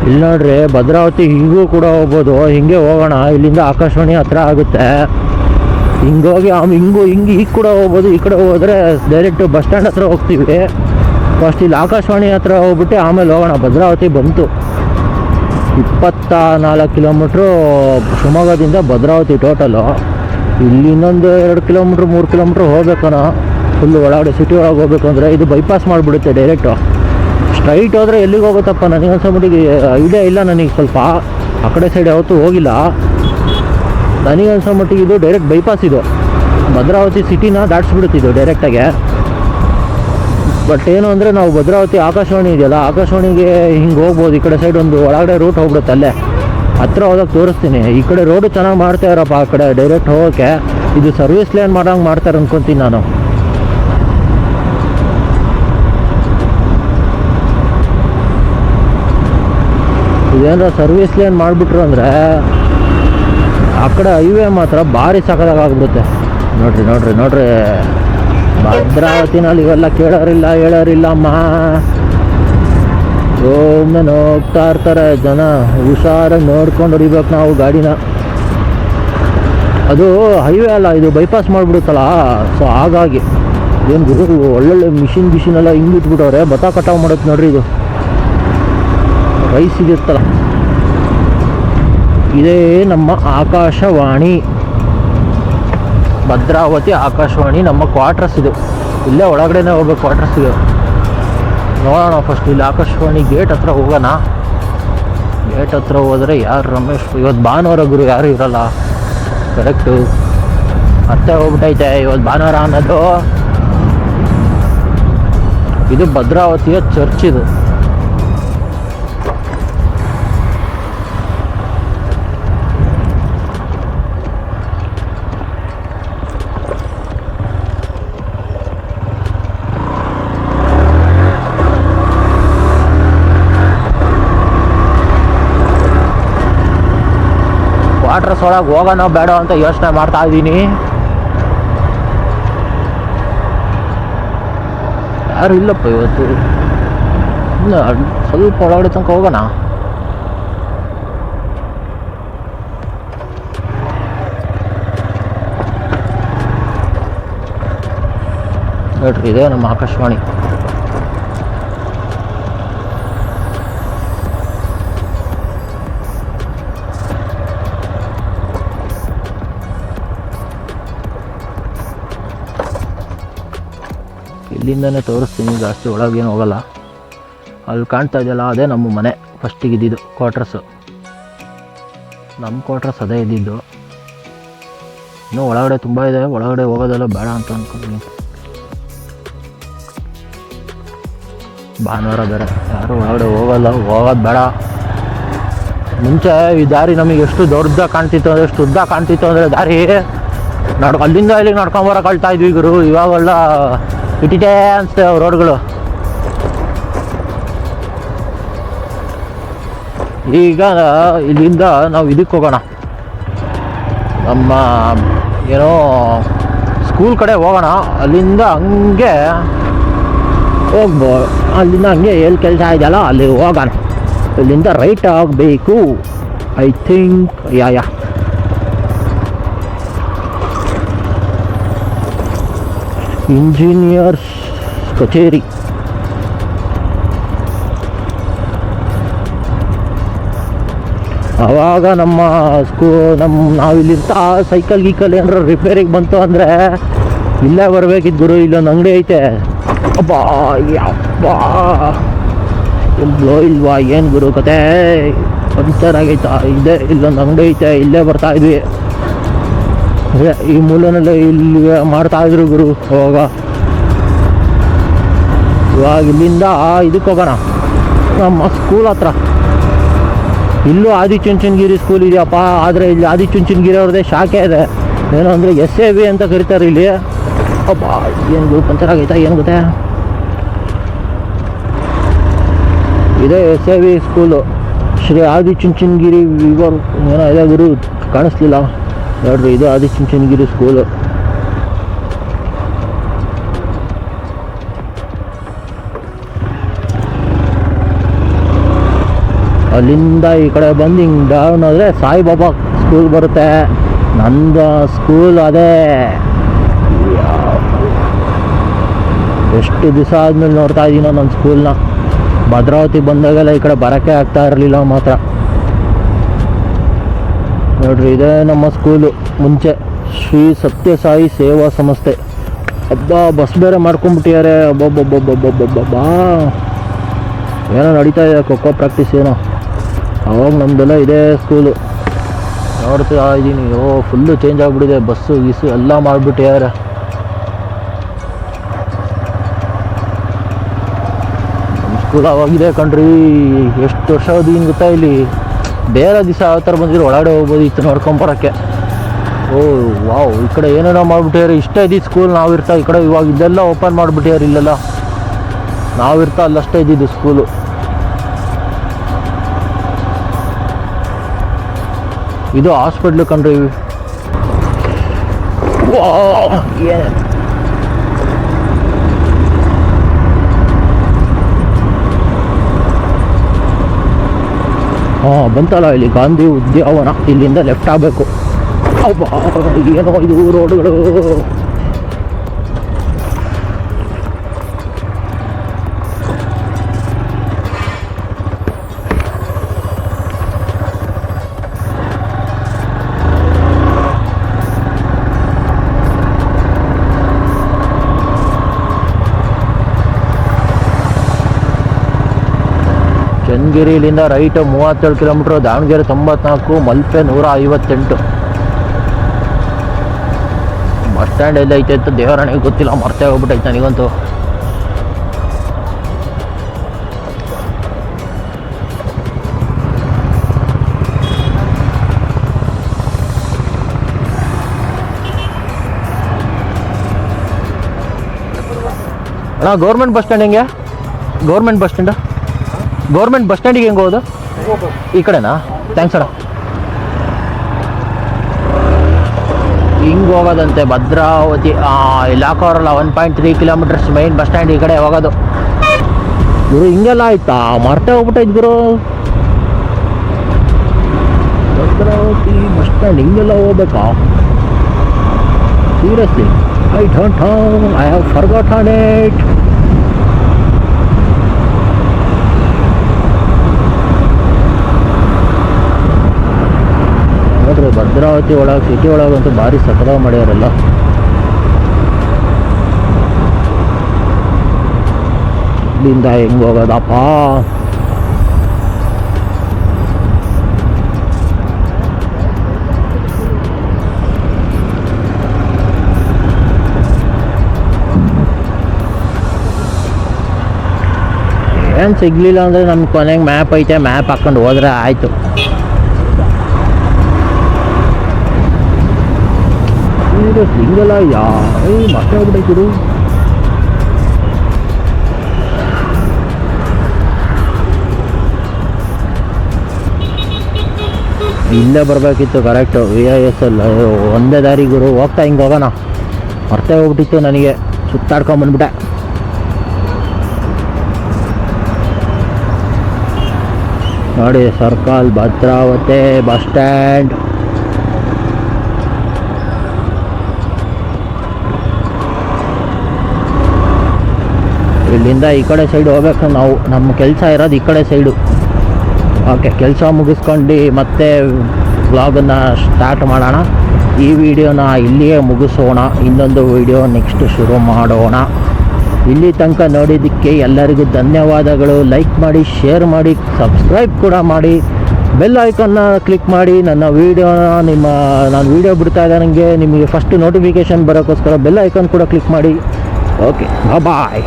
ಇಲ್ಲಿ ನೋಡ್ರಿ ಭದ್ರಾವತಿ ಹಿಂಗೂ ಕೂಡ ಹೋಗ್ಬೋದು. ಹಿಂಗೆ ಹೋಗೋಣ, ಇಲ್ಲಿಂದ ಆಕಾಶವಾಣಿ ಹತ್ರ ಆಗುತ್ತೆ. ಹಿಂಗೋಗಿ ಹಿಂಗೆ ಈಗ ಕೂಡ ಹೋಗ್ಬೋದು. ಈ ಕಡೆ ಹೋದರೆ ಡೈರೆಕ್ಟ್ ಬಸ್ ಸ್ಟ್ಯಾಂಡ್ ಹತ್ರ ಹೋಗ್ತೀವಿ. ಫಸ್ಟ್ ಇಲ್ಲಿ ಆಕಾಶವಾಣಿ ಹತ್ರ ಹೋಗ್ಬಿಟ್ಟು ಆಮೇಲೆ ಹೋಗೋಣ. ಭದ್ರಾವತಿ ಬಂತು 24 ಕಿಲೋಮೀಟ್ರು ಶಿವಮೊಗ್ಗದಿಂದ ಭದ್ರಾವತಿ ಟೋಟಲು. ಇಲ್ಲಿ ಇನ್ನೊಂದು 2 ಕಿಲೋಮೀಟ್ರ್ 3 ಕಿಲೋಮೀಟ್ರ್ ಹೋಗ್ಬೇಕನ. ಫುಲ್ಲು ಒಳಗಡೆ ಸಿಟಿ ಒಳಗೆ ಹೋಗ್ಬೇಕು ಅಂದರೆ ಇದು ಬೈಪಾಸ್ ಮಾಡಿಬಿಡುತ್ತೆ ಡೈರೆಕ್ಟು. ಸ್ಟ್ರೈಟ್ ಹೋದರೆ ಎಲ್ಲಿಗೆ ಹೋಗುತ್ತಪ್ಪ ನನಗೆ ಅನ್ಸೋಬಿಟ್ಟಿಗೆ ಐಡಿಯಾ ಇಲ್ಲ. ನನಗೆ ಸ್ವಲ್ಪ ಆ ಕಡೆ ಸೈಡ್ ಯಾವತ್ತೂ ಹೋಗಿಲ್ಲ. ನನಗೆ ಅನ್ಸೋಮಟ್ಟಿಗೆ ಇದು ಡೈರೆಕ್ಟ್ ಬೈಪಾಸ್. ಇದು ಭದ್ರಾವತಿ ಸಿಟಿನ ದಾಟಿಸ್ಬಿಡುತ್ತಿದ್ದು ಡೈರೆಕ್ಟಾಗೆ. ಬಟ್ ಏನು ಅಂದರೆ ನಾವು ಭದ್ರಾವತಿ ಆಕಾಶವಾಣಿ ಇದೆಯಲ್ಲ, ಆಕಾಶವಾಣಿಗೆ ಹಿಂಗೆ ಹೋಗ್ಬೋದು. ಈ ಕಡೆ ಸೈಡ್ ಒಂದು ಒಳಗಡೆ ರೂಟ್ ಹೋಗ್ಬಿಡುತ್ತೆ, ಅಲ್ಲೇ ಹತ್ರ ಹೋದಾಗ ತೋರಿಸ್ತೀನಿ. ಈ ಕಡೆ ರೋಡು ಚೆನ್ನಾಗಿ ಮಾಡ್ತಾಯಿರಪ್ಪ. ಆ ಕಡೆ ಡೈರೆಕ್ಟ್ ಹೋಗೋಕ್ಕೆ ಇದು ಸರ್ವಿಸ್ ಲೇನ್ ಮಾಡೋಂಗೆ ಮಾಡ್ತಾರೆ ಅನ್ಕೊತೀನಿ ನಾನು. ಇದೇನಾರ ಸರ್ವಿಸ್ ಲೇನ್ ಮಾಡಿಬಿಟ್ರು ಅಂದರೆ ಆ ಕಡೆ ಹೈವೇ ಮಾತ್ರ ಭಾರಿ ಸಖತ್ತಾಗ್ಬಿಡುತ್ತೆ. ನೋಡ್ರಿ ಭದ್ರಾವತಿನಲ್ಲಿ ಇವೆಲ್ಲ ಹೇಳೋರಿಲ್ಲ ಅಮ್ಮ. ಒಮ್ಮೆ ಹೋಗ್ತಾ ಇರ್ತಾರೆ ಜನ, ಹುಷಾರಾಗಿ ನೋಡ್ಕೊಂಡು ಹೊಡಿಬೇಕು ನಾವು ಗಾಡಿನ. ಅದು ಹೈವೇ ಅಲ್ಲ, ಇದು ಬೈಪಾಸ್ ಮಾಡಿಬಿಡುತ್ತಲ್ಲ. ಸೊ ಹಾಗಾಗಿ ಏನು ಗುರು ಒಳ್ಳೊಳ್ಳೆ ಮಿಷಿನ್ ಎಲ್ಲ ಹಿಂಗೆ ಇಟ್ಬಿಟ್ಟವ್ರೆ. ಭತ್ತ ಕಟಾವು ಮಾಡೋದು ನೋಡ್ರಿ. ಇದು ರೈಸ್ ಇದಿರ್ತಲ್ಲ, ಇದೇ ನಮ್ಮ ಆಕಾಶವಾಣಿ, ಭದ್ರಾವತಿ ಆಕಾಶವಾಣಿ ನಮ್ಮ ಕ್ವಾರ್ಟರ್ಸ್. ಇದು ಇಲ್ಲೇ ಒಳಗಡೆನೇ ಹೋಗ್ಬೇಕು ಕ್ವಾರ್ಟರ್ಸ್ಗೆ. ನೋಡೋಣ ಫಸ್ಟ್ ಇಲ್ಲಿ ಆಕಾಶವಾಣಿ ಗೇಟ್ ಹತ್ರ ಹೋಗೋಣ. ಗೇಟ್ ಹತ್ರ ಹೋದರೆ ಯಾರು ರಮೇಶ್ ಇವತ್ತು ಭಾನುವಾರ ಗುರು, ಯಾರು ಇರಲ್ಲ. ಕರೆಕ್ಟು ಮತ್ತೆ ಹೋಗ್ಬಿಟ್ಟೈತೆ ಇವತ್ತು ಭಾನುವಾರ ಅನ್ನೋದು. ಇದು ಭದ್ರಾವತಿಯ ಚರ್ಚ್. ಇದು ಕ್ವಾರ್ಟರ್ಸ್ ಒಳಗೆ ಹೋಗೋಣ ಬೇಡ ಅಂತ ಯೋಚನೆ ಮಾಡ್ತಾ ಇದ್ದೀನಿ. ಯಾರು ಇಲ್ಲಪ್ಪ ಇವತ್ತು. ಸ್ವಲ್ಪ ಒಳಗಡೆ ತನಕ ಹೋಗೋಣ. ನೋಡ್ರಿ ಇದೆ ನಮ್ಮ ಆಕಾಶವಾಣಿ. ಇಲ್ಲಿಂದನೇ ತೋರಿಸ್ತೀನಿ, ಜಾಸ್ತಿ ಒಳಗೇನು ಹೋಗಲ್ಲ. ಅಲ್ಲಿ ಕಾಣ್ತಾ ಇದೆಯಲ್ಲ ಅದೇ ನಮ್ಮ ಮನೆ ಫಸ್ಟಿಗೆ ಇದ್ದಿದ್ದು ಕ್ವಾರ್ಟರ್ಸು. ನಮ್ಮ ಕ್ವಾರ್ಟರ್ಸ್ ಅದೇ ಇದ್ದಿದ್ದು. ಇನ್ನೂ ಒಳಗಡೆ ತುಂಬ ಇದೆ, ಒಳಗಡೆ ಹೋಗೋದೆಲ್ಲ ಬೇಡ ಅಂತ ಅಂದ್ಕೊಂಡಿದ್ದೀನಿ. ಭಾನುವಾರ ಬೇರೆ ಯಾರು ಒಳಗಡೆ ಹೋಗೋದು ಬೇಡ. ಮುಂಚೆ ಈ ದಾರಿ ನಮಗೆ ಎಷ್ಟು ದೊಡ್ಡದಾಗಿ ಕಾಣ್ತಿತ್ತು ಅಂದರೆ, ಎಷ್ಟು ಉದ್ದ ಕಾಣ್ತಿತ್ತು ಅಂದರೆ ದಾರಿ ಅಲ್ಲಿಂದ ಇಲ್ಲಿಗೆ ನಡ್ಕೊಂಬರಕ್ಕೆ ಕಳ್ತಾ ಇದ್ವಿ ಗುರು. ಇವಾಗೆಲ್ಲ ಇಟ್ಟಿಟೇ ಅನಿಸ್ತೇವೆ ರೋಡ್ಗಳು. ಈಗ ಇಲ್ಲಿಂದ ನಾವು ಇದಕ್ಕೆ ಹೋಗೋಣ, ನಮ್ಮ ಏನೋ ಸ್ಕೂಲ್ ಕಡೆ ಹೋಗೋಣ. ಅಲ್ಲಿಂದ ಹಂಗೆ ಹೋಗ್ಬೋದು. ಅಲ್ಲಿಂದ ಹಂಗೆ ಎಲ್ಲಿ ಕೆಲಸ ಇದೆಯಲ್ಲ ಅಲ್ಲಿ ಹೋಗೋಣ. ಇಲ್ಲಿಂದ ರೈಟ್ ಆಗಬೇಕು ಐ ಥಿಂಕ್. ಯಾ ಇಂಜಿನಿಯರ್ಸ್ ಕಚೇರಿ. ಆವಾಗ ನಾವಿಲ್ಲಿರ್ತಾ ಸೈಕಲ್ ಗೀಕಲ್ ಏನಾರ ರಿಪೇರಿಗೆ ಬಂತು ಅಂದರೆ ಇಲ್ಲೇ ಬರ್ಬೇಕಿದ್ದು ಗುರು. ಇಲ್ಲೊಂದು ಅಂಗಡಿ ಐತೆ. ಅಬ್ಬಾ ಯಪ್ಪಾ ಎಲ್ಲೋ ಇಲ್ವಾ ಏನು ಗುರು ಕತೆ ಒಂಥರಾಗೈತ. ಇದೆ ಇಲ್ಲೊಂದು ಅಂಗಡಿ ಐತೆ, ಇಲ್ಲೇ ಬರ್ತಾ ಇದ್ವಿ. ಈ ಮೂಲನೆಲ್ಲ ಇಲ್ಲಿ ಮಾಡ್ತಾಯಿದ್ರು ಗುರು ಅವಾಗ. ಇವಾಗ ಇಲ್ಲಿಂದ ಇದಕ್ಕೆ ಹೋಗೋಣ, ನಮ್ಮ ಸ್ಕೂಲ್ ಹತ್ರ. ಇಲ್ಲೂ ಆದಿಚುಂಚನಗಿರಿ ಸ್ಕೂಲ್ ಇದೆಯಪ್ಪ. ಆದರೆ ಇಲ್ಲಿ ಆದಿಚುಂಚನಗಿರಿ ಅವ್ರದ್ದೇ ಶಾಖೆ ಇದೆ. ಏನು ಅಂದರೆ SAV ಅಂತ ಕರೀತಾರೆ ಇಲ್ಲಿ. ಅಪ್ಪ ಏನು ಗುರು ಪಂಚರಾಗೈತಾ ಏನು ಗೊತ್ತೇ. ಇದೇ SAV ಸ್ಕೂಲು, ಶ್ರೀ ಆದಿಚುಂಚನಗಿರಿ ವಿವರ್ ಏನೋ ಇದೆ ಗುರು, ಕಾಣಿಸ್ಲಿಲ್ಲ ನೋಡ್ರಿ. ಇದು ಆದಿಚುಂಚನಗಿರಿ ಸ್ಕೂಲು. ಅಲ್ಲಿಂದ ಈ ಕಡೆ ಬಂದು ಹಿಂಗೆ ಡೌನ್ ಹೋದರೆ ಸಾಯಿಬಾಬಾ ಸ್ಕೂಲ್ ಬರುತ್ತೆ. ನಂದು ಸ್ಕೂಲ್ ಅದೇ. ಎಷ್ಟು ದಿವಸ ಆದಮೇಲೆ ನೋಡ್ತಾ ಇದ್ದೀನೋ ನನ್ನ ಸ್ಕೂಲ್ನ. ಭದ್ರಾವತಿ ಬಂದಾಗೆಲ್ಲ ಈ ಕಡೆ ಬರೋಕ್ಕೆ ಆಗ್ತಾ ಇರಲಿಲ್ಲ ಮಾತ್ರ. ನೋಡ್ರಿ, ಇದೇ ನಮ್ಮ ಸ್ಕೂಲು ಮುಂಚೆ, ಶ್ರೀ ಸತ್ಯಸಾಯಿ ಸೇವಾ ಸಂಸ್ಥೆ. ಹಬ್ಬ ಬಸ್ ಬೇರೆ ಮಾಡ್ಕೊಂಡ್ಬಿಟ್ಟಿದ್ದಾರೆ. ಅಬ್ಬಬ್ಬಬ್ಬಬ್ಬಬ್ಬಬ್ಬಾ, ಏನೋ ನಡೀತಾ ಇದೆ ಖೋ ಖೋ ಪ್ರಾಕ್ಟೀಸ್ ಏನೋ. ಅವಾಗ ನಮ್ಮದೆಲ್ಲ ಇದೇ ಸ್ಕೂಲು ನೋಡ್ತಾ ಇದ್ದೀನಿ. ಫುಲ್ಲು ಚೇಂಜ್ ಆಗಿಬಿಟ್ಟಿದೆ, ಬಸ್ಸು ಗೀಸು ಎಲ್ಲ ಮಾಡಿಬಿಟ್ಟಿದ್ದಾರೆ. ನಮ್ಮ ಸ್ಕೂಲ್ ಅವಾಗಿದೆ ಕಣ್ರಿ. ಎಷ್ಟು ವರ್ಷ ಅದೀನಿ ಗೊತ್ತಾ. ಇಲ್ಲಿ ಬೇರೆ ದಿವಸ ಯಾವ ಥರ ಬಂದಿದ್ರು ಒಳಗಡೆ ಹೋಗ್ಬೋದು ಇತ್ತು ನೋಡ್ಕೊಂಬರೋಕ್ಕೆ. ವಾವ್, ಈ ಕಡೆ ಏನೇನೋ ಮಾಡಿಬಿಟ್ಟಿದ್ದಾರೆ. ಇಷ್ಟೇ ಇದ್ದಿದ್ದು ಸ್ಕೂಲ್ ನಾವಿರ್ತಾ. ಈ ಕಡೆ ಇವಾಗ ಇದೆಲ್ಲ ಓಪನ್ ಮಾಡಿಬಿಟ್ಟಿದ್ದಾರೆ. ಇಲ್ಲೆಲ್ಲ ನಾವಿರ್ತಾ ಅಲ್ಲಷ್ಟೇ ಇದ್ದಿದ್ದು ಸ್ಕೂಲು. ಇದು ಹಾಸ್ಪಿಟ್ಲು ಕಣ್ರಿ. ಏನು ಬಂತಲ್ಲ ಇಲ್ಲಿ ಗಾಂಧಿ ಉದ್ಯಾನವನ. ಇಲ್ಲಿಂದ ಲೆಫ್ಟ್ ಆಗಬೇಕು. ಏನೋ ಇದು ರೋಡ್ಗಳು. ಚನ್ನಗಿರಿಲಿಂದ right 37 kilometre, Davanagere 94, Malpe 158. Bus stand ಎಲ್ಲ ಐತೆ ಅಂತ ದೇವರಾಣಿಗೆ ಗೊತ್ತಿಲ್ಲ, ಮರ್ತೇ ಹೋಗ್ಬಿಟ್ಟೈತೆ ನನಗಂತೂ. ಅಣ್ಣ, ಗೌರ್ಮೆಂಟ್ ಬಸ್ ಸ್ಟ್ಯಾಂಡ್ ಹೆಂಗೆ? ಗೌರ್ಮೆಂಟ್ ಬಸ್ ಸ್ಟ್ಯಾಂಡಿಗೆ ಹೆಂಗೆ ಹೋಗೋದು? ಈ ಕಡೆನಾ? ಥ್ಯಾಂಕ್ಸ್ ಅಣ್ಣ. ಹಿಂಗೆ ಹೋಗೋದಂತೆ ಭದ್ರಾವತಿ. ಇಲಾಖಾವರಲ್ಲ 1.3 ಕಿಲೋಮೀಟರ್ಸ್ ಮೈನ್ ಬಸ್ ಸ್ಟ್ಯಾಂಡ್ ಈ ಕಡೆ ಹೋಗೋದು. ಗುರು ಹಿಂಗೆಲ್ಲ ಆಯ್ತಾ? ಮರ್ತೇ ಹೋಗ್ಬಿಟ್ಟೈತೆ ಗುರು. ಭದ್ರಾವತಿ ಬಸ್ ಸ್ಟ್ಯಾಂಡ್ ಹಿಂಗೆಲ್ಲ ಹೋಗ್ಬೇಕಾ? Seriously, I don't know, I have forgotten it. ನೋಡ್ರಿ, ಭದ್ರಾವತಿ ಒಳಗೆ ಸಿಟಿ ಒಳಗಂತೂ ಭಾರಿ ಸಕಲ ಮಾಡ್ಯಾರಲ್ಲ. ಇಲ್ಲಿಂದ ಹೆಂಗೆ ಹೋಗೋದಪ್ಪ? ಏನು ಸಿಗಲಿಲ್ಲ ಅಂದರೆ ನಮ್ಮ ಕೊನೆಗೆ ಮ್ಯಾಪ್ ಐತೆ, ಮ್ಯಾಪ್ ಹಾಕ್ಕೊಂಡು ಹೋದ್ರೆ ಆಯಿತು. ಹಿಂಗೆಲ್ಲ ಮತ್ತೆ ಹೋಗ್ಬಿಟ್ಟೈತಿರು. ಇಲ್ಲೇ ಬರಬೇಕಿತ್ತು ಕರೆಕ್ಟು. VISL ಒಂದೇ ದಾರಿ ಗುರು. ಹೋಗ್ತಾ ಹಿಂಗೆ ಹೋಗೋಣ. ಮರ್ತೇ ಹೋಗ್ಬಿಟ್ಟಿತ್ತು ನನಗೆ, ಸುತ್ತಾಡ್ಕೊಂಬಂದ್ಬಿಟ್ಟೆ. ನೋಡಿ, ಸರ್ಕಲ್ ಭದ್ರಾವತಿ ಬಸ್ ಸ್ಟ್ಯಾಂಡ್. ಇಲ್ಲಿಂದ ಈ ಕಡೆ ಸೈಡ್ ಹೋಗ್ಬೇಕು ನಾವು. ನಮ್ಮ ಕೆಲಸ ಇರೋದು ಈ ಕಡೆ ಸೈಡು. ಓಕೆ, ಕೆಲಸ ಮುಗಿಸ್ಕೊಂಡು ಮತ್ತೆ ವ್ಲಾಗನ್ನು ಸ್ಟಾರ್ಟ್ ಮಾಡೋಣ. ಈ ವಿಡಿಯೋನ ಇಲ್ಲಿಯೇ ಮುಗಿಸೋಣ. ಇನ್ನೊಂದು ವಿಡಿಯೋ ನೆಕ್ಸ್ಟ್ ಶುರು ಮಾಡೋಣ. ಇಲ್ಲಿ ತನಕ ನೋಡಿದ್ದಕ್ಕೆ ಎಲ್ಲರಿಗೂ ಧನ್ಯವಾದಗಳು. ಲೈಕ್ ಮಾಡಿ, ಶೇರ್ ಮಾಡಿ, ಸಬ್ಸ್ಕ್ರೈಬ್ ಕೂಡ ಮಾಡಿ, ಬೆಲ್ ಐಕಾನ್ನ ಕ್ಲಿಕ್ ಮಾಡಿ. ನನ್ನ ವೀಡಿಯೋನ ನಾನು ವೀಡಿಯೋ ಬಿಡ್ತಾ ಇದ್ದಂಗೆ ನಿಮಗೆ ಫಸ್ಟ್ ನೋಟಿಫಿಕೇಷನ್ ಬರೋಕ್ಕೋಸ್ಕರ ಬೆಲ್ ಐಕಾನ್ ಕೂಡ ಕ್ಲಿಕ್ ಮಾಡಿ. ಓಕೆ, ಬಾಯ್.